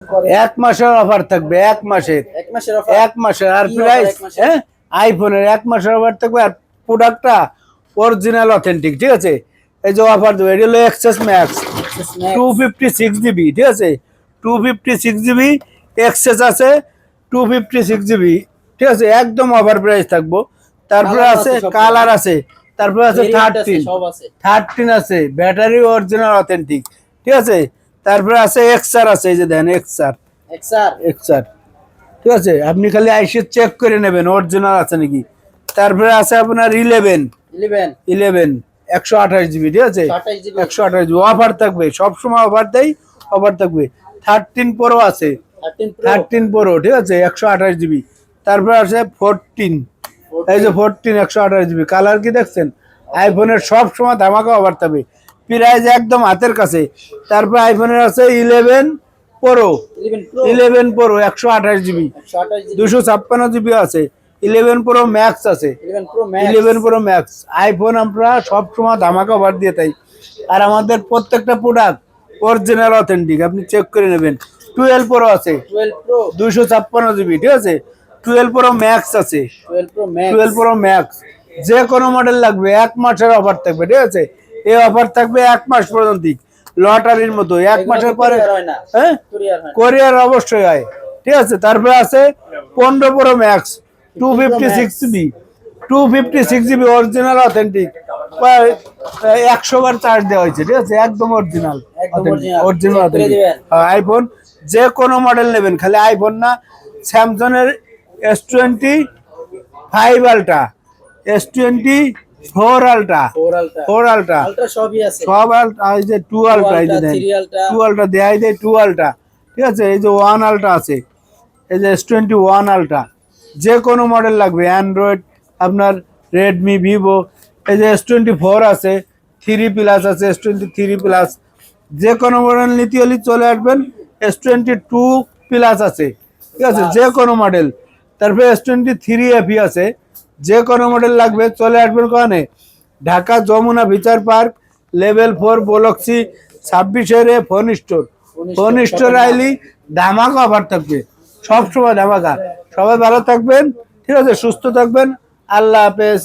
এক মাসের অফার থাকবে, এক মাসের, এক মাসের। আর প্রাইস আইফোনের এক মাসের অফার থাকবে। আর প্রোডাক্টটা অরিজিনাল অথেন্টিক, ঠিক আছে। এই যে অফার দেবো, এটা হলো এক্সেস ম্যাক্স 256 জিবি, ঠিক আছে। 256 জিবি এক্সেস আছে, 256 জিবি, ঠিক আছে। একদম অফার প্রাইস থাকবো। তারপরে আছে কালার আছে, তারপরে আছে 13 আছে, ব্যাটারি অরিজিনাল অথেন্টিক, ঠিক আছে। তারপরে আছে এক্সআর আছে, এই যে দেন এক্সআর, এক্সআর, ঠিক আছে। আপনি খালি আইসে চেক করে নেবেন অরিজিনাল আছে নাকি। তারপরে আছে আপনার 11 128 জিবি, ঠিক আছে। 128 জিবি অফার থাকবে, সবসময় অফার দেয়, অফার থাকবে। 13 প্রো আছে, 13 প্রো, ঠিক আছে, 128 জিবি। তারপরে আছে 14, এই যে 14 128 জিবি। কালার কি দেখছেন? আইফোনের সব সময় ধামাকা অফার থাকবে, প্রাইস একদম হাতের কাছে। তারপর আইফোনের আছে 11 প্রো, 128 জিবি, 256 জিবি আছে। 11 প্রো ম্যাক্স আছে, 11 প্রো ম্যাক্স। আইফোন আমরা সবসময় ধামাকা অফার দিয়ে তাই। আর আমাদের প্রত্যেকটা প্রোডাক্ট অরিজিনাল অথেন্টিক, আপনি চেক করে নেবেন। 12 প্রো আছে, 256 জিবি, ঠিক আছে। 12 প্রো ম্যাক্স আছে, 12 প্রো ম্যাক্স। যে কোনো মডেল লাগবে, এক মাসের অফার থাকবে, ঠিক আছে। এই অফার থাকবে এক মাস পর্যন্ত, লটারির মতো। এক মাসের পরে হ্যাঁ কোরিয়ার অবশ্যই হয়, ঠিক আছে। তারপরে আছে 15 pro max 256 GB, 256 GB original authentic. 100 বার চার্জ দেওয়া হয়েছে, ঠিক আছে। একদম অরিজিনাল, অরিজিনাল অথেন্টিক আইফোন। যে কোনো মডেল নেবেন, খালি আইফোন না, স্যামসাং এর S25 ultra, S24 ultra, 4 ultra সব আলট্রা, এই যে 2 আলট্রা, এই যে দেন 2 আলট্রা দেয়, এই যে 2 আলট্রা, ঠিক আছে। এই যে 1 আলট্রা আছে, এই যে S21 আলট্রা। যে কোনো মডেল লাগবে, অ্যান্ড্রয়েড আপনার রেডমি, ভিভো। এই যে S24 আছে, 3 প্লাস আছে, S23 প্লাস। যে কোনো মডেল নিতে হলে চলে আসবেন। S22 প্লাস আছে, ঠিক আছে, যে কোনো মডেল। তারপরে S23 FE আছে। যে কোনো মডেল লাগবে চলে আসবেন কোনে, Dhaka Jamuna future park, level 4 block C 26 phone store. Phone store আইলি ধামাকা অফার থাকবে, সবসময় ধামাকা। সবাই ভালো থাকবেন, ঠিক আছে, সুস্থ থাকবেন। আল্লাহ হাফেজ।